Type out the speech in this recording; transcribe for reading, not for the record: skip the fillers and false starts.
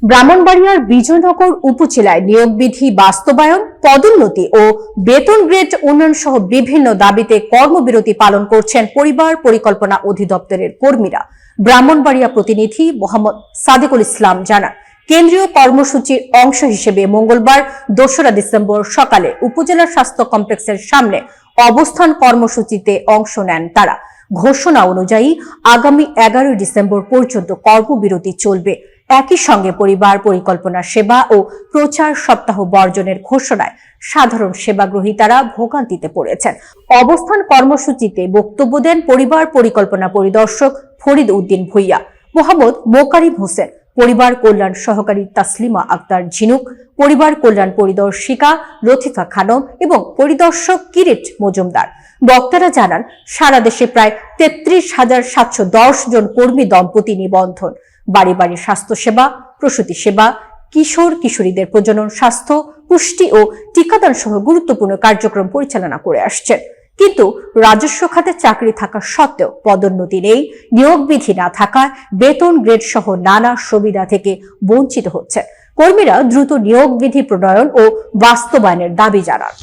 ব্রাহ্মণবাড়িয়ার বিজয়নগর উপজেলায় নিয়োগ বিধি বাস্তবায়ন, পদোন্নতি ও বেতন গ্রেড উন্নয়ন সহ বিভিন্ন দাবিতে কর্মবিরতি পালন করছেন পরিবার পরিকল্পনা অধিদপ্তরের কর্মীরা। ব্রাহ্মণবাড়িয়া প্রতিনিধি মোহাম্মদ সাদিকুল ইসলাম জানান, কেন্দ্রীয় কর্মসূচির অংশ হিসেবে মঙ্গলবার ২রা ডিসেম্বর সকালে উপজেলা স্বাস্থ্য কমপ্লেক্সের সামনে অবস্থান কর্মসূচিতে অংশ নেন তারা। ঘোষণা অনুযায়ী আগামী ১১ ডিসেম্বর পর্যন্ত কর্মবিরতি চলবে। একই সঙ্গে পরিবার পরিকল্পনা সেবা ও প্রচার সপ্তাহ বর্জনের ঘোষণায় সাধারণ সেবাগ্রহীতারা ভোগান্তিতে পড়েছেন। অবস্থান কর্মসূচিতে বক্তব্য দেন পরিবার পরিকল্পনা পরিদর্শক ফরিদ উদ্দিন ভুইয়া, মোহাম্মদ মোকারিম হোসেন, পরিবার কল্যাণ সহকারী তাসলিমা আক্তার ঝিনুক, পরিবার কল্যাণ পরিদর্শিকা লতিফা খানম এবং পরিদর্শক কিরিট মজুমদার। বক্তারা জানান, সারা দেশে প্রায় ৩৩,৭১০ জন কর্মী দম্পতি নিবন্ধন, বাড়ি বাড়ি স্বাস্থ্যসেবা, প্রসূতি সেবা, কিশোর কিশোরীদের প্রজনন স্বাস্থ্য, পুষ্টি ও টিকাদান সহ গুরুত্বপূর্ণ কার্যক্রম পরিচালনা করে আসছেন। কিন্তু রাজস্ব খাতে চাকরি থাকা সত্ত্বেও পদোন্নতি নেই, নিয়োগ বিধি না থাকায় বেতন গ্রেড সহ নানা সুবিধা থেকে বঞ্চিত হচ্ছে। কর্মীরা দ্রুত নিয়োগ বিধি প্রণয়ন ও বাস্তবায়নের দাবি জানান।